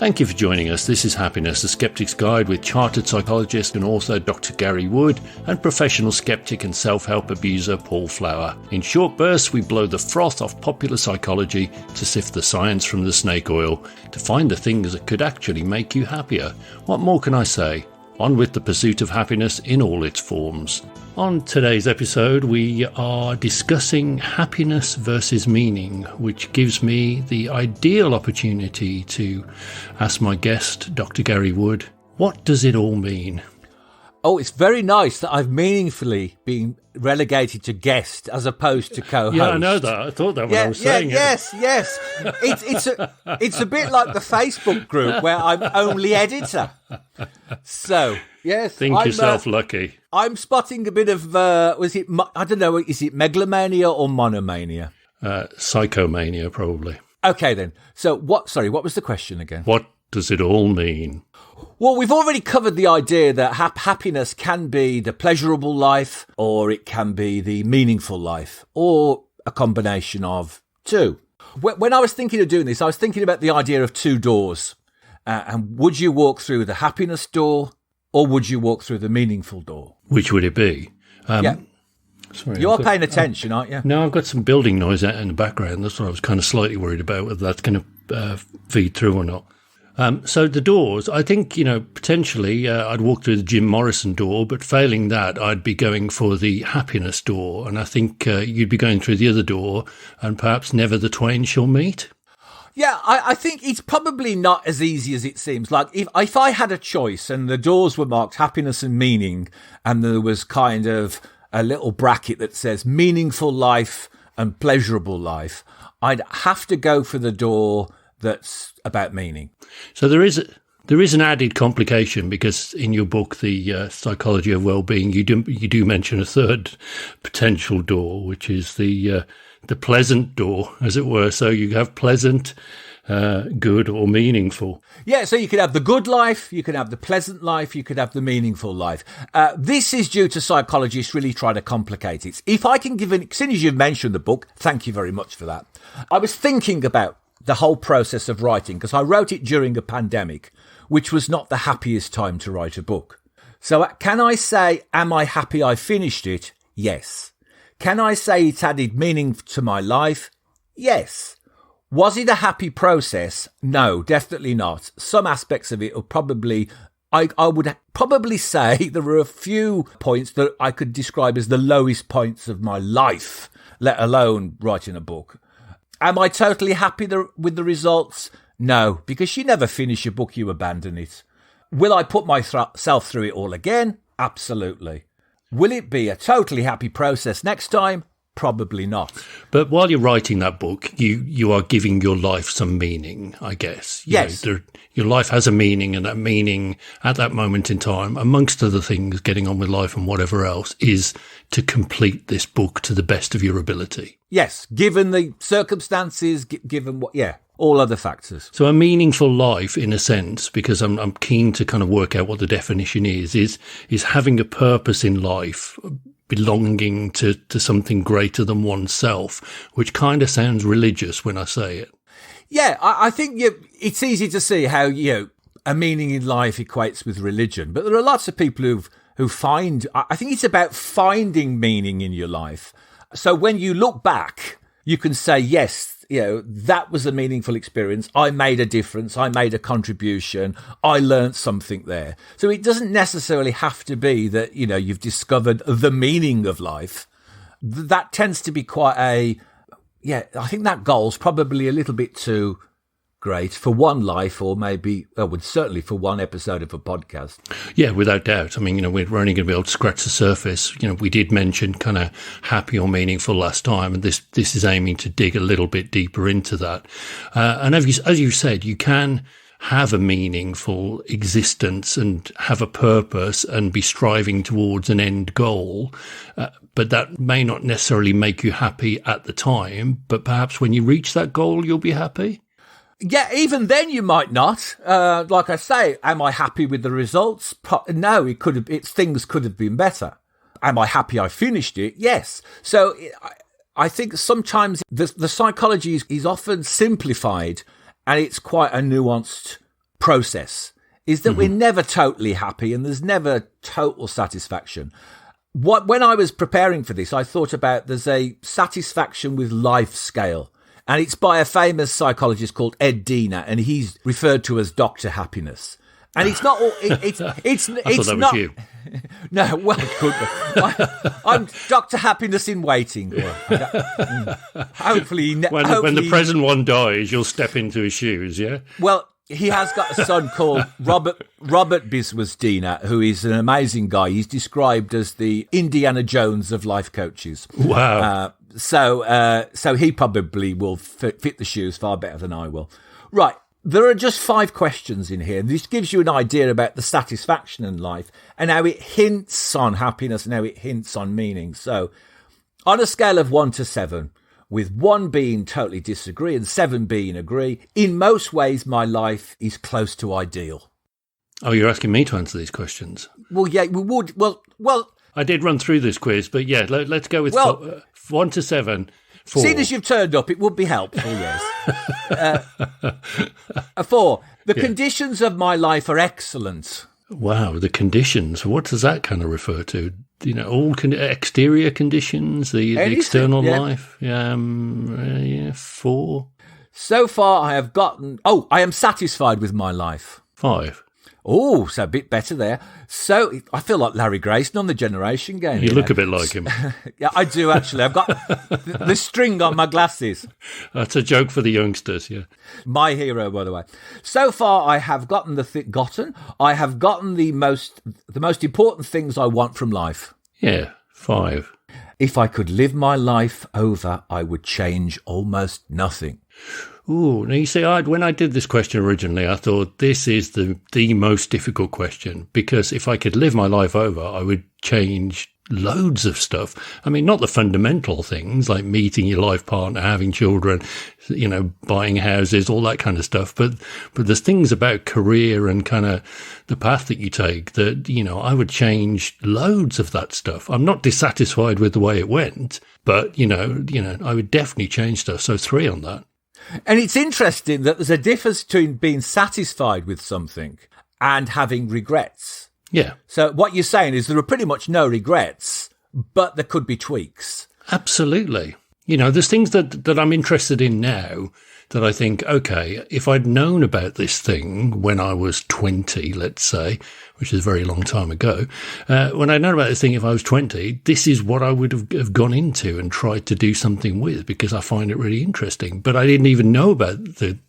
Thank you for joining us. This is Happiness, a Sceptics Guide with chartered psychologist and author Dr. Gary Wood and professional skeptic and self-help abuser Paul Flower. In short bursts, we blow the froth off popular psychology to sift the science from the snake oil, to find the things that could actually make you happier. What more can I say? On with the pursuit of happiness in all its forms. On today's episode, we are discussing happiness versus meaning, which gives me the ideal opportunity to ask my guest, Dr. Gary Wood, what does it all mean? Oh, it's very nice that I've meaningfully been relegated to guest as opposed to co-host. Yeah, I know that. I thought that when I was saying it. Yes. It's a bit like the Facebook group where I'm only editor. So, yes. Think yourself lucky. I'm spotting a bit of, is it megalomania or monomania? Psychomania, probably. Okay, then. So, what was the question again? What does it all mean? Well, we've already covered the idea that happiness can be the pleasurable life, or it can be the meaningful life, or a combination of two. When I was thinking of doing this, I was thinking about the idea of two doors. And would you walk through the happiness door, or would you walk through the meaningful door? Which would it be? Sorry, you are paying attention, aren't you? No, I've got some building noise out in the background. That's what I was kind of slightly worried about, whether that's going to feed through or not. So the doors, I think, potentially I'd walk through the Jim Morrison door, but failing that, I'd be going for the happiness door. And I think you'd be going through the other door, and perhaps never the twain shall meet. Yeah, I think it's probably not as easy as it seems. Like, if I had a choice and the doors were marked happiness and meaning, and there was kind of a little bracket that says meaningful life and pleasurable life, I'd have to go for the door that's about meaning. So there is an added complication, because in your book, The Psychology of Wellbeing, you do mention a third potential door, which is the pleasant door, as it were. So you have pleasant, good, or meaningful. Yeah, so you could have the good life, you could have the pleasant life, you could have the meaningful life. This is due to psychologists really trying to complicate it. If I can give as soon as you've mentioned the book, thank you very much for that. I was thinking about the whole process of writing, because I wrote it during a pandemic, which was not the happiest time to write a book. So can I say, am I happy I finished it? Yes. Can I say it's added meaning to my life? Yes. Was it a happy process? No, definitely not. Some aspects of it are probably, I would probably say there were a few points that I could describe as the lowest points of my life, let alone writing a book. Am I totally happy with the results? No, because you never finish a book, you abandon it. Will I put myself through it all again? Absolutely. Will it be a totally happy process next time? Probably not. But while you're writing that book, you are giving your life some meaning, I guess. Yes. Your life has a meaning, and that meaning at that moment in time, amongst other things, getting on with life and whatever else, is to complete this book to the best of your ability. Yes, given the circumstances, given all other factors. So a meaningful life, in a sense, because I'm keen to kind of work out what the definition is having a purpose in life, belonging to something greater than oneself, which kind of sounds religious when I say it. Yeah, I think it's easy to see how, a meaning in life equates with religion. But there are lots of people who find, I think it's about finding meaning in your life. So when you look back, you can say, yes, that was a meaningful experience. I made a difference. I made a contribution. I learned something there. So it doesn't necessarily have to be that, you've discovered the meaning of life. That tends to be quite I think that goal's probably a little bit too great for one life, or maybe, certainly for one episode of a podcast. Yeah, without doubt. I mean, we're only going to be able to scratch the surface. We did mention kind of happy or meaningful last time, and this is aiming to dig a little bit deeper into that. And as you said, you can have a meaningful existence and have a purpose and be striving towards an end goal, but that may not necessarily make you happy at the time, but perhaps when you reach that goal, you'll be happy. Yeah, even then you might not. Like I say, am I happy with the results? No, things could have been better. Am I happy I finished it? Yes. So I think sometimes the psychology is often simplified, and it's quite a nuanced process is that we're never totally happy and there's never total satisfaction. When I was preparing for this, I thought about there's a satisfaction with life scale. And it's by a famous psychologist called Ed Diener, and he's referred to as Dr. Happiness. And it's not all. It's I it's thought that not. was you. No, well, it could be. I'm Dr. Happiness in waiting. Hopefully, When the present one dies, you'll step into his shoes. Yeah. Well, he has got a son called Robert Biswas Diener, who is an amazing guy. He's described as the Indiana Jones of life coaches. Wow. So he probably will fit the shoes far better than I will. Right. There are just 5 questions in here. This gives you an idea about the satisfaction in life and how it hints on happiness and how it hints on meaning. So on a scale of 1 to 7, with 1 being totally disagree and 7 being agree, in most ways, my life is close to ideal. Oh, you're asking me to answer these questions? Well, yeah, we would. Well, I did run through this quiz, but yeah, let's go with 1 to 7. 4. Seeing as you've turned up, it would be helpful, yes. 4. The conditions of my life are excellent. Wow, the conditions. What does that kind of refer to? You know, all exterior conditions, the external life. 4. So far, I have gotten. Oh, I am satisfied with my life. 5. Oh, so a bit better there. So I feel like Larry Grayson on the Generation Game. You look a bit like him. Yeah, I do actually. I've got the string on my glasses. That's a joke for the youngsters, yeah. My hero, by the way. So far, I have gotten I have gotten the most important things I want from life. Yeah, 5. If I could live my life over, I would change almost nothing. Ooh, now you see, when I did this question originally, I thought this is the most difficult question, because if I could live my life over, I would change loads of stuff. I mean, not the fundamental things like meeting your life partner, having children, you know, buying houses, all that kind of stuff. But there's things about career and kind of the path that you take that, you know, I would change loads of that stuff. I'm not dissatisfied with the way it went, but, you know, I would definitely change stuff. So 3 on that. And it's interesting that there's a difference between being satisfied with something and having regrets. Yeah. So what you're saying is there are pretty much no regrets, but there could be tweaks. Absolutely. You know, there's things that I'm interested in now that I think, okay, if I'd known about this thing when I was 20, let's say, which is a very long time ago, when I'd known about this thing if I was 20, this is what I would have gone into and tried to do something with, because I find it really interesting. But I didn't even know about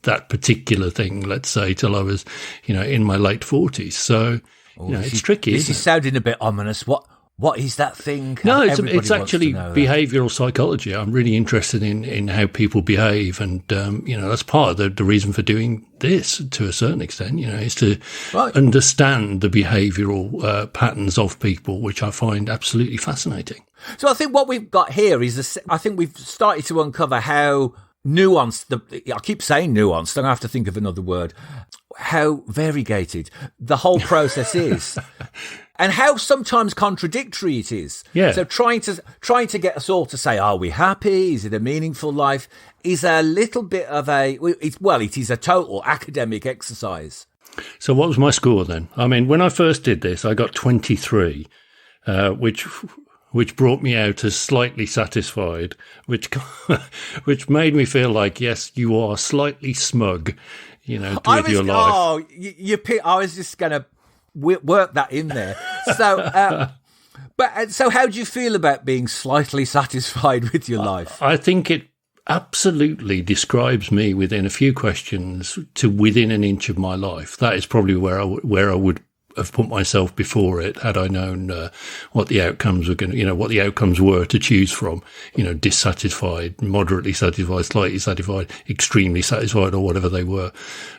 that particular thing, let's say, till I was, you know, in my late 40s. So, you know, it's tricky. This is sounding a bit ominous. What is that thing? No, it's actually behavioural psychology. I'm really interested in how people behave, and you know, that's part of the reason for doing this to a certain extent. You know, is to understand the behavioural patterns of people, which I find absolutely fascinating. So I think what we've got here is I think we've started to uncover how nuanced. I keep saying nuanced. I'm going to have to think of another word. How variegated the whole process is. And how sometimes contradictory it is. Yeah. So trying to get us all to say, are we happy? Is it a meaningful life? Is a little bit of it is a total academic exercise. So what was my score then? I mean, when I first did this, I got 23, which brought me out as slightly satisfied, which made me feel like, yes, you are slightly smug, you know, with your life. Oh, I was just going to work that in there. So, so how do you feel about being slightly satisfied with your life? I think it absolutely describes me within a few questions to within an inch of my life. That is probably where I would have put myself before it, had I known what the outcomes were what the outcomes were to choose from. You know, dissatisfied, moderately satisfied, slightly satisfied, extremely satisfied, or whatever they were.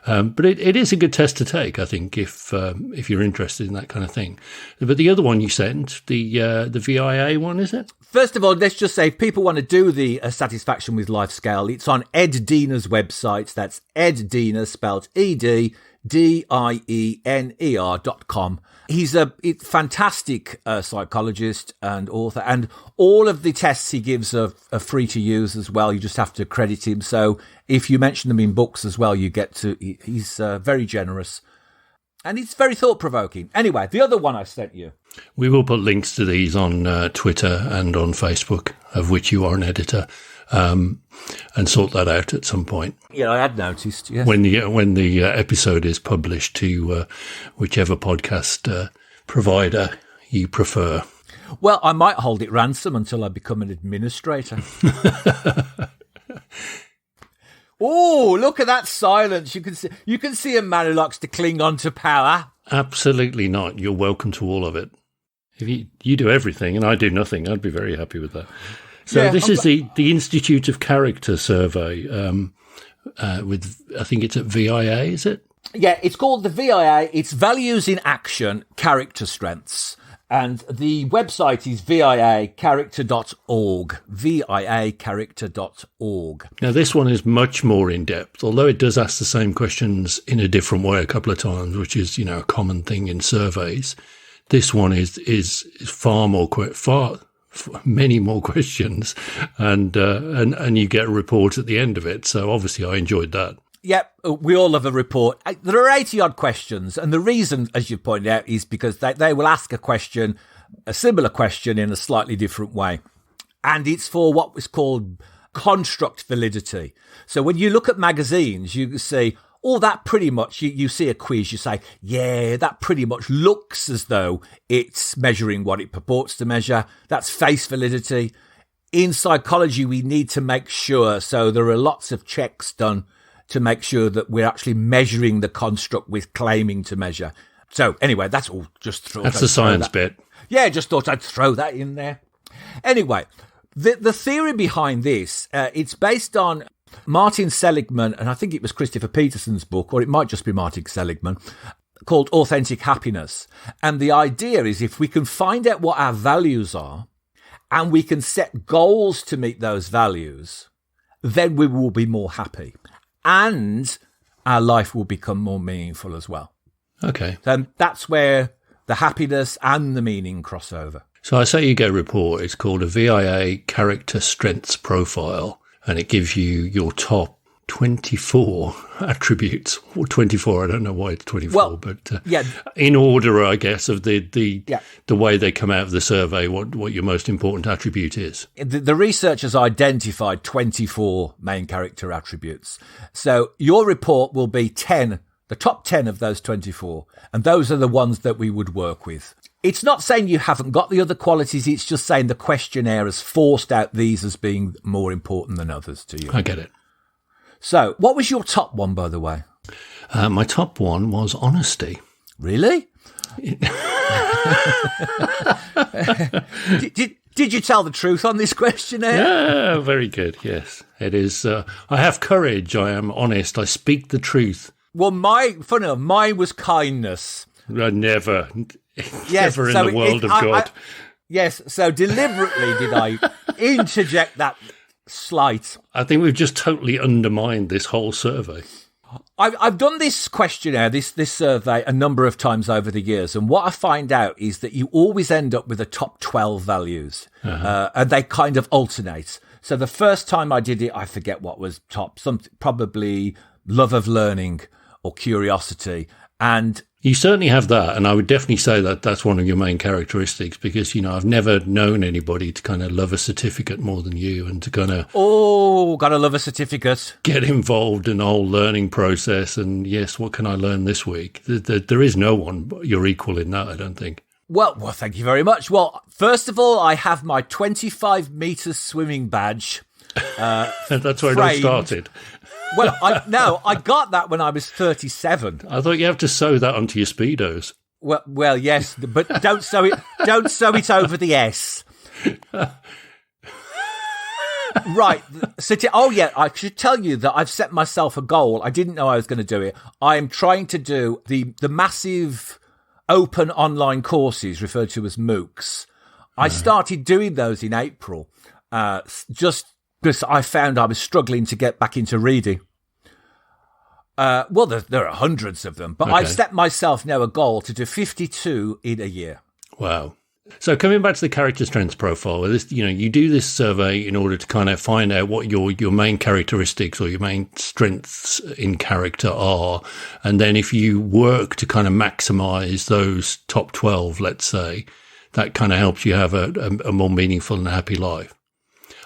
But it is a good test to take, I think, if you're interested in that kind of thing. But the other one you sent, the VIA one, is it? First of all, let's just say if people want to do the satisfaction with life scale, it's on Ed Diener's website. That's Ed Diener, spelled ED. DIENER.com. He's a fantastic psychologist and author, and all of the tests he gives are free to use as well. You just have to credit him. So if you mention them in books as well, you get to. He's very generous, and it's very thought-provoking. Anyway, the other one I sent you. We will put links to these on Twitter and on Facebook, of which you are an editor, and sort that out at some point. Yeah, I had noticed. Yes. When the episode is published to whichever podcast provider you prefer. Well, I might hold it ransom until I become an administrator. Oh, look at that silence! You can see a man who likes to cling on to power. Absolutely not. You're welcome to all of it. If you do everything and I do nothing, I'd be very happy with that. So yeah, this is the Institute of Character survey with, I think it's at VIA, is it? Yeah, it's called the VIA. It's Values in Action, Character Strengths. And the website is viacharacter.org, viacharacter.org. Now, this one is much more in-depth, although it does ask the same questions in a different way a couple of times, which is, a common thing in surveys. This one is many more questions, and you get a report at the end of it. So obviously I enjoyed that. Yep, we all have a report. There are 80-odd questions, and the reason, as you pointed out, is because they will ask a similar question in a slightly different way. And it's for what was called construct validity. So when you look at magazines, you say, oh, that pretty much, you see a quiz, you say, yeah, that pretty much looks as though it's measuring what it purports to measure. That's face validity. In psychology, we need to make sure, so there are lots of checks done to make sure that we're actually measuring the construct we're claiming to measure. So anyway, that's all. That's the science bit. Yeah, just thought I'd throw that in there. Anyway, the theory behind this, it's based on Martin Seligman, and I think it was Christopher Peterson's book, or it might just be Martin Seligman, called Authentic Happiness. And the idea is if we can find out what our values are, and we can set goals to meet those values, then we will be more happy. And our life will become more meaningful as well. Okay. So that's where the happiness and the meaning cross over. So I say you get a report. It's called a VIA Character Strengths Profile, and it gives you your top 24 attributes. Or 24, I don't know why it's 24, but in order, I guess, of the way they come out of the survey, what your most important attribute is. The researchers identified 24 main character attributes. So your report will be 10, the top 10 of those 24, and those are the ones that we would work with. It's not saying you haven't got the other qualities, it's just saying the questionnaire has forced out these as being more important than others to you. I get it. So, what was your top one, by the way? My top one was honesty. Really? Did you tell the truth on this questionnaire? Yeah, very good, yes. It is. I have courage, I am honest, I speak the truth. Well, mine was kindness. Never. Yes, never in the world of God. Yes, so deliberately did I interject that slight. I think we've just totally undermined this whole survey. I've done this questionnaire, this survey, a number of times over the years, and what I find out is that you always end up with the top 12 values, and they kind of alternate. So the first time I did it, I forget what was top, probably love of learning or curiosity, and you certainly have that, and I would definitely say that that's one of your main characteristics because, I've never known anybody to kind of love a certificate more than you and to kind of... Oh, gotta love a certificate. Get involved in the whole learning process and, yes, what can I learn this week? There is no one your equal in that, I don't think. Well, thank you very much. Well, first of all, I have my 25 metres swimming badge. That's where it all started. Well, I got that when I was 37. I thought you have to sew that onto your Speedos. Well, yes, but don't sew it over the S. Right. So, I should tell you that I've set myself a goal. I didn't know I was going to do it. I'm trying to do the massive open online courses referred to as MOOCs. I started doing those in April, just because I found I was struggling to get back into reading. Well, there are hundreds of them, but Okay. I've set myself now a goal to do 52 in a year. Wow. So coming back to the character strengths profile, this, you do this survey in order to kind of find out what your main characteristics or your main strengths in character are. And then if you work to kind of maximize those top 12, let's say, that kind of helps you have a more meaningful and happy life.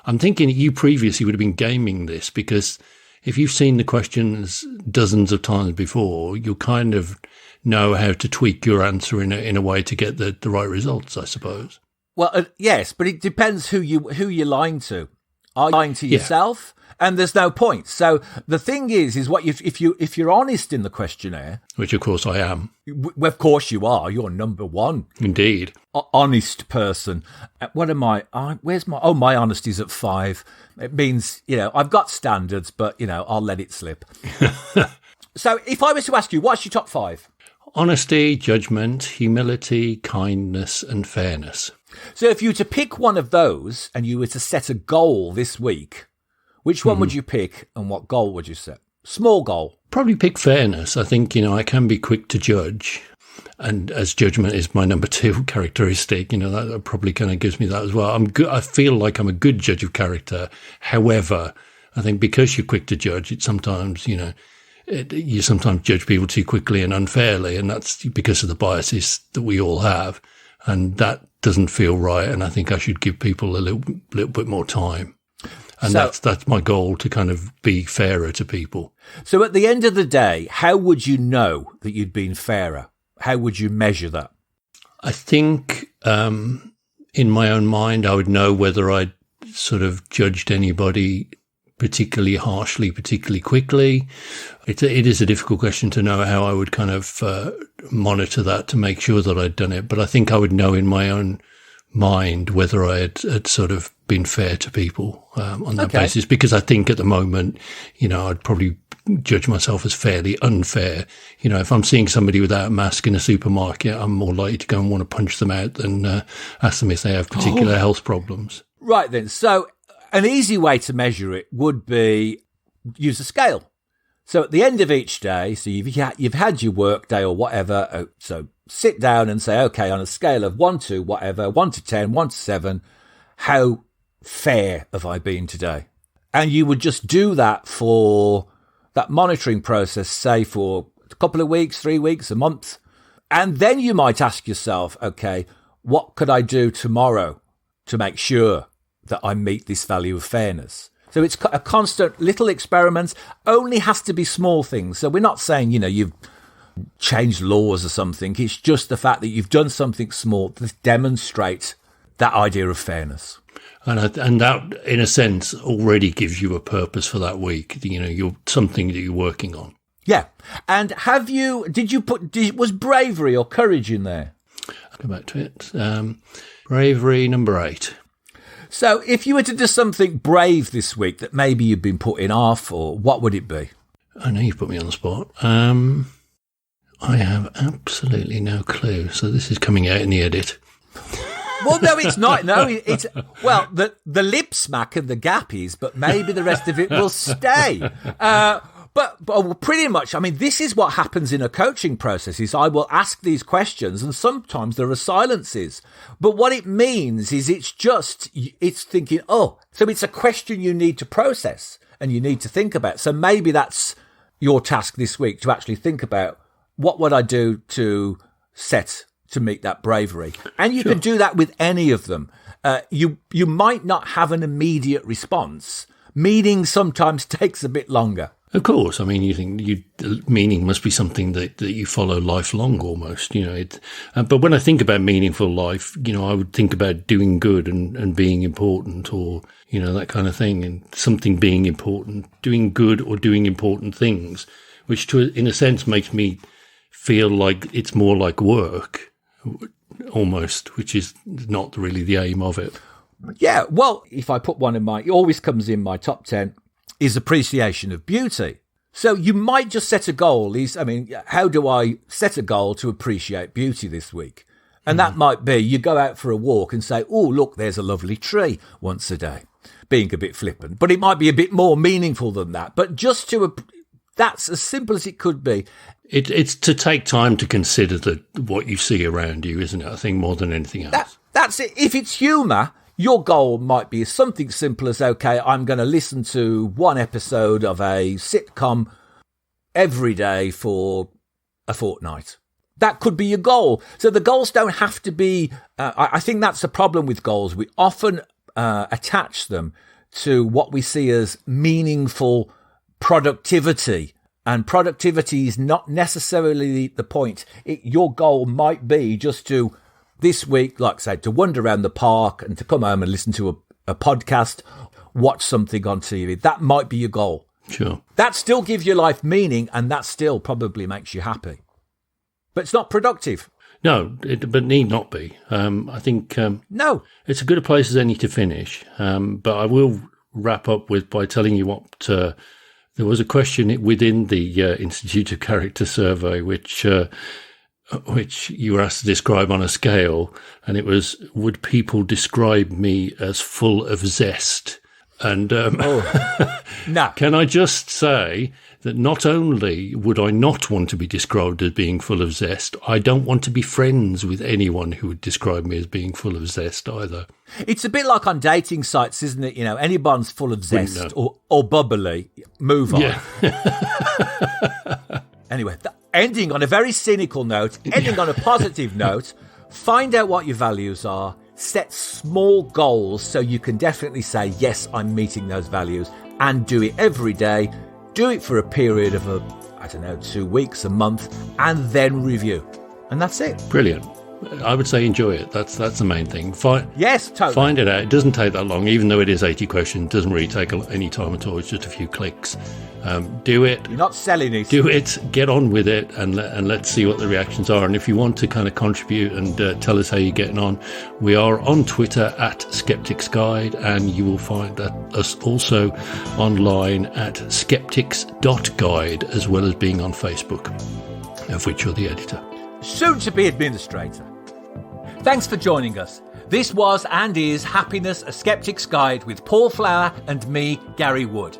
I'm thinking you previously would have been gaming this, because if you've seen the questions dozens of times before, you'll kind of know how to tweak your answer in a way to get the right results, I suppose. Well, yes, but it depends who you're lying to. Are you lying to yourself? And there's no point. So the thing is what if you're honest in the questionnaire, Which of course I am. Well, of course you are. You're number one. Indeed. Honest person. What am I? My honesty's at 5. It means, I've got standards, but, I'll let it slip. So if I was to ask you, what's your top 5? Honesty, judgment, humility, kindness, and fairness. So if you were to pick one of those and you were to set a goal this week, which one would you pick and what goal would you set? Small goal. Probably pick fairness. I think, I can be quick to judge. And as judgment is my number 2 characteristic, that probably kind of gives me that as well. I feel like I'm a good judge of character. However, I think because you're quick to judge, it sometimes, you sometimes judge people too quickly and unfairly, and that's because of the biases that we all have. And that doesn't feel right. And I think I should give people a little bit more time. And that's my goal, to kind of be fairer to people. So at the end of the day, how would you know that you'd been fairer? How would you measure that? I think in my own mind, I would know whether I'd sort of judged anybody particularly harshly, particularly quickly. It is a difficult question to know how I would kind of monitor that to make sure that I'd done it. But I think I would know in my own mind whether I had sort of been fair to people on that basis. Because I think at the moment, I'd probably judge myself as fairly unfair. If I'm seeing somebody without a mask in a supermarket, I'm more likely to go and want to punch them out than ask them if they have particular health problems. Right then. So an easy way to measure it would be use a scale. So at the end of each day, so you've had your work day or whatever, so sit down and say, okay, on a scale of 1 to whatever, 1 to 10, 1 to 7, how fair have I been today? And you would just do that for that monitoring process, say for a couple of weeks, 3 weeks, a month. And then you might ask yourself, okay, what could I do tomorrow to make sure that I meet this value of fairness? So it's a constant little experiment, only has to be small things. So we're not saying, you've changed laws or something. It's just the fact that you've done something small to demonstrate that idea of fairness. And that, in a sense, already gives you a purpose for that week. You're something that you're working on. Yeah. And was bravery or courage in there? I'll go back to it. Bravery, number 8. So if you were to do something brave this week that maybe you've been putting off, or what would it be? I know you've put me on the spot. I have absolutely no clue. So this is coming out in the edit. Well, no, it's not. No, it's the lip smack and the gap is, but maybe the rest of it will stay. But pretty much, I mean, this is what happens in a coaching process is I will ask these questions and sometimes there are silences. But what it means is it's thinking, so it's a question you need to process and you need to think about. So maybe that's your task this week, to actually think about what would I do to meet that bravery. And you can do that with any of them. You might not have an immediate response. Meaning sometimes takes a bit longer. Of course. I mean, you think meaning must be something that you follow lifelong almost, but when I think about meaningful life, I would think about doing good and being important, or, that kind of thing, and something being important, doing good or doing important things, which in a sense makes me feel like it's more like work almost, which is not really the aim of it. Yeah. Well, if I put one it always comes in my top 10. Is appreciation of beauty. So you might just set a goal. How do I set a goal to appreciate beauty this week? And that might be you go out for a walk and say, oh, look, there's a lovely tree once a day. Being a bit flippant, but it might be a bit more meaningful than that. But just That's as simple as it could be. It's to take time to consider what you see around you, isn't it? I think more than anything else. That's it. If it's humour, your goal might be something simple as, okay, I'm going to listen to one episode of a sitcom every day for a fortnight. That could be your goal. So the goals don't have to be... I think that's the problem with goals. We often attach them to what we see as meaningful productivity. And productivity is not necessarily the point. Your goal might be just to, this week, like I said, to wander around the park and to come home and listen to a podcast, watch something on TV. That might be your goal. Sure. That still gives your life meaning, and that still probably makes you happy. But it's not productive. No, but need not be. I think no, it's as good a place as any to finish. But I will wrap up by telling you what there was a question within the Institute of Character survey, which you were asked to describe on a scale, and it was, would people describe me as full of zest? And no. Can I just say that not only would I not want to be described as being full of zest, I don't want to be friends with anyone who would describe me as being full of zest either. It's a bit like on dating sites, isn't it? You know, anyone's full of zest or bubbly, move on. Yeah. Anyway, ending on a very cynical note, ending on a positive note, find out what your values are, set small goals so you can definitely say, yes, I'm meeting those values, and do it every day. Do it for a period of 2 weeks, a month, and then review. And that's it. Brilliant. I would say enjoy it. That's the main thing. Yes, totally. Find it out. It doesn't take that long, even though it is 80 questions. It doesn't really take any time at all. It's just a few clicks. Do it. You're not selling it. Do it. Get on with it, and let's see what the reactions are. And if you want to kind of contribute and tell us how you're getting on, we are on Twitter at Sceptics Guide, and you will find us also online at skeptics.guide, as well as being on Facebook, of which you're the editor. Soon to be administrator. Thanks for joining us. This was and is Happiness, a Skeptic's Guide with Paul Flower and me, Gary Wood.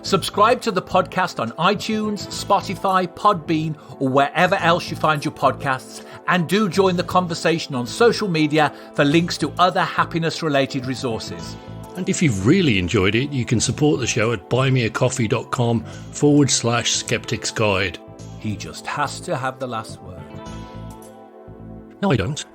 Subscribe to the podcast on iTunes, Spotify, Podbean, or wherever else you find your podcasts, and do join the conversation on social media for links to other happiness-related resources. And if you've really enjoyed it, you can support the show at buymeacoffee.com/Skeptics Guide. He just has to have the last word. No, I don't.